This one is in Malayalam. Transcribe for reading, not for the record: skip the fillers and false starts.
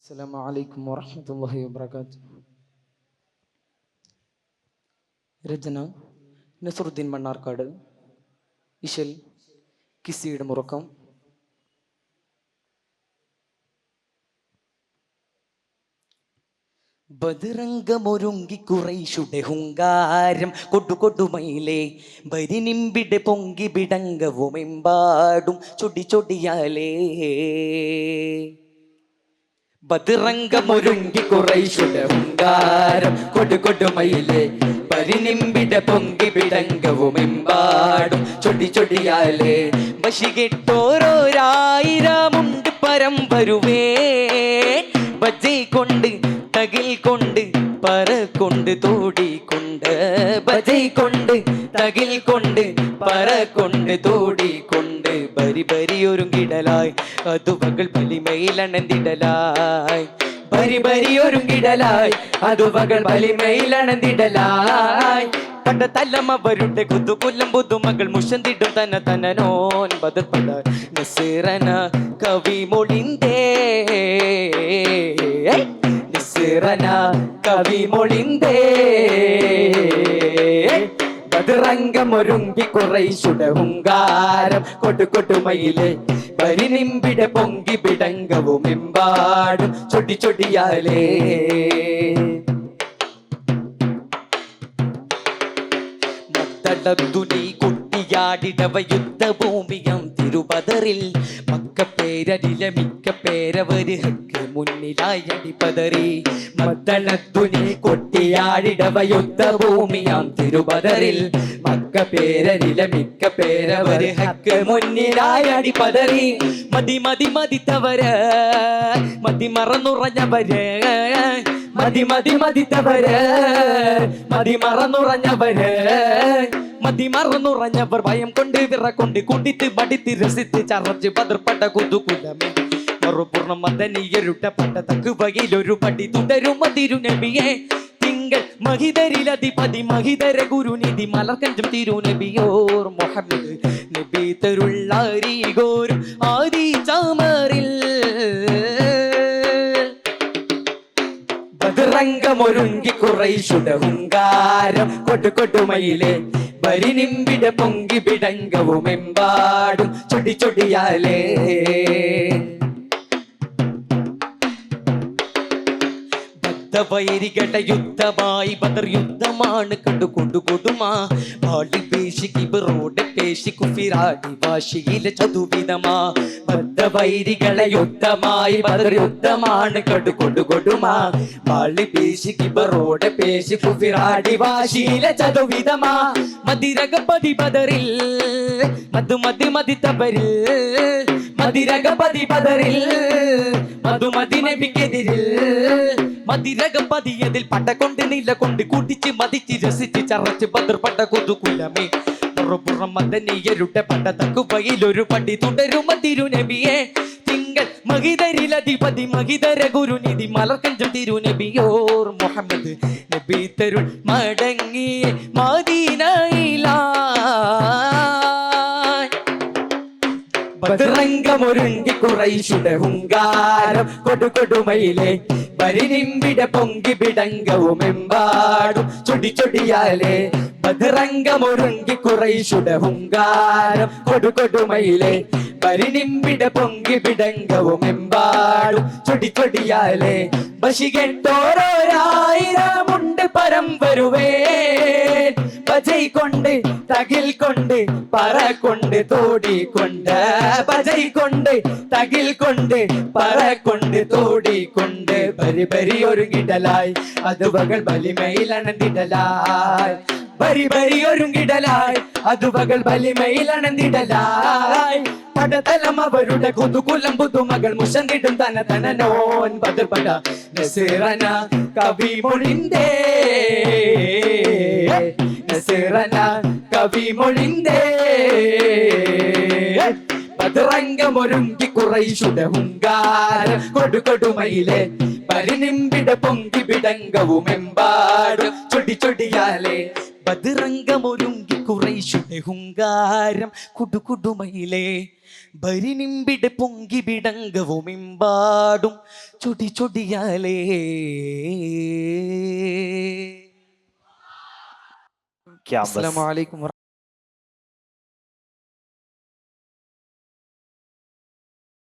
അസ്സലാമു അലൈക്കും വറഹ്മത്തുള്ളാഹി വബറകാതുഹു. രചന നസറുദ്ദീൻ മണ്ണാർക്കാട്. ഇശൽ കിസിയുടെ മുറക്കം. ബദിറംഗമൊരുങ്ങി കുറൈശുടെ ഹുങ്കാരം കൊടുകൊടുമയിലേ ബരിനിമ്പിടെ പൊങ്കി ബിടങ്കവുമെമ്പാടും ചൊടി ചൊടിയാലേ. ബദിറംഗമൊരുങ്ങി കുറൈശുടെ ഹുങ്കാരം കൊടുകൊടുമയിലേ പരിനിമ്പിടെ പൊങ്കി ബിടങ്കവുമെമ്പാടും ചൊടി ചൊടിയാലേ. ബശി കെട്ടോരോരായിരമുണ്ട് പരം വരുവേ ബജ്ജി കൊണ്ട് തകിൽ കൊണ്ട് പറ കൊണ്ട് തോടിക്കൊണ്ട് ബജൈ കൊണ്ട് തകിൽ കൊണ്ട് പറ കൊണ്ട് തോടിക്കൊണ്ട് ബരി ബരി ഒരുങ്ങിടലായി അതു പകൽ വലിമയിലണന്തിടലായി. ബരി ബരി ഒരുങ്ങിടലായി അതു പകൽ വലിമയിലണന്തിടലായി. പണ്ട തല്ലമവരുടെ കുതുകുലം പുതുമകൾ മുഷന്തിടും തന തനനോൻ ബദർപട നസീറന കവി മൊളിന്തേ നസീറന കവി മൊളിന്തേ. ബദിറംഗമൊരുങ്ങി കുറൈശുടെ ഹുങ്കാരം കൊടുകൊടുമയിലെ പരിനിമ്പിടെ പൊങ്കി ബിടങ്കവുമെമ്പാടും ചൊടി ചൊടിയാലേ. മദ്ദളത്തുനി കുട്ടിയാടിടവ യുദ്ധഭൂമിയം തിരുപതറിൽ മക്കപ്പേരരില മിക്ക പേരവര് ഹക്ക് മുന്നിലായി അടിപതറി. മദ്ദളത്തുനി കൊട്ടിയാടിടവ യുദ്ധഭൂമിയാം തിരുപതറിൽ മക്കപ്പേരരില മിക്ക പേരവര് ഹക്ക് മുന്നിലായി അടിപതറി. മതി മതി മതിത്തവര് മതി മറന്നുറഞ്ഞവര് മതി മതി മതിത്തവര് മതി മറന്നുറഞ്ഞവര് മതി മറന്നുറഞ്ഞവർ ഭയം കൊണ്ട് വിറകൊണ്ട് കൂട്ടിത്ത് പഠിത്ത് രസിത്ത് ചറച്ച് പതർപ്പെട്ട കുതുകുലമേ മറുപൂർണ്ണം മദനീയരുട്ടപ്പെട്ട തക്കുവയിലൊരു പടി തുടരും അതിരുനബിയെ. തിങ്കൾ മഹിതരിലധിപതി മഹിതര ഗുരുനിധി മലർക്കഞ്ചം തിരുനബിയോർ മുഹമ്മദ് നബി തരുള്ളാരിഗോരും ആദി ചാമറിൽ. ബദിറംഗമൊരുങ്ങി കുറൈശുടെ ഹുങ്കാരം കൊടുകൊടുമയിലെ പരിനിമ്പിടെ പൊങ്കി ബിടങ്കവുമെമ്പാടും ചൊടി ചൊടിയാലേ. വൈരികളുടെ യുദ്ധമായി ബദർ യുദ്ധമാണ് കണ്ടു കൊടുകൊടുമാ പാടി പേശി കിബറോടെ പേശി കുഫിറാടി ഭാഷയിലെ ചതുവിധമാ. ബദ്ധവൈരികളെ യുദ്ധമായി ബദർ യുദ്ധമാണ് കണ്ടു കൊടുകൊടുമാ പാടി പേശി കിബറോടെ പേശി കുഫിറാടി ഭാഷയിലെ ചതുവിധമാ. മതിരകപതി ബദറിൽ മധു മതി മതിത്തവരിൽ മതിരകപതി ബദറിൽ മധുമതി നബിക്കെതിരിൽ മതിരകപതിയതിൽ പടകൊണ്ട് നില കൊണ്ട് കൂട്ടിച്ച് മതിച്ച് രസിച്ച് ചറച്ച് ബദർപെട്ട കുതുകുലമേ പുറപ്പുറം മദനീയരുടെ പട്ട തക്കുവയിലൊരു പടി തുടരും തിരുനബിയെ. തിങ്കൾ മഹിതരിലധിപതി മഹിതര ഗുരുനിധി മലർക്കഞ്ചം തിരുനബിയോർ മുഹമ്മദ് നബി തരുൾ മടങ്ങിയ മദീനയിലാ. ബദിറംഗമൊരുങ്ങി കുറൈശുടെ ഹുങ്കാരം കൊടുകൊടുമയിലെ പരിനിമ്പിടെ പൊങ്കി ബിടങ്കവുമെമ്പാടും ചൊടി ചൊടിയാലേ. ബദിറംഗമൊരുങ്ങി കുറൈശുടെ ഹുങ്കാരം കൊടുകൊടുമയിലെ പരിനിമ്പിടെ പൊങ്കി ബിടങ്കവുമെമ്പാടും ചൊടി ചൊടിയാലേ. ബശി കെട്ടോരോരായിരമുണ്ട് പരം വരുവേ ബജൈ കൊണ്ട് തകിൽ കൊണ്ട് പറ കൊണ്ട് തോടിക്കൊണ്ട് ബജൈ കൊണ്ട് തകിൽ കൊണ്ട് പറ കൊണ്ട് തോടിക്കൊണ്ട് ബരി ബരി ഒരുങ്ങിടലായി അത് പകൽ വലിമയിലണന്തിടലായി. ബരി ബരി ഒരുങ്ങിടലായി അത് പകൽ വലിമയിലണന്തിടലായി. പടതലം അവരുടെ കുതുകുലം പുതുമകൾ മുഷന്തിടും തന തനനോൻ ബദർപട നസീറന കവി മൊളിന്തേ നസീറന കവി മൊളിന്തേ. ബദിറംഗമൊരുങ്ങി കുറൈശുടെ ഹുങ്കാരം കൊടുകൊടുമയിലെ പരിനിമ്പിടെ പൊങ്കി ബിടങ്കവുമെമ്പാടും ചൊടി ചൊടിയാലേ. ബദിറംഗമൊരുങ്ങി കുറൈശുടെ ഹുങ്കാരം കുടുകുടുമയിലേ ബരിനിമ്പിടെ പൊങ്കി ബിടങ്കവുമിമ്പാടും ചൊടി ചൊടിയാലേ. അസ്സലാമു അലൈക്കും.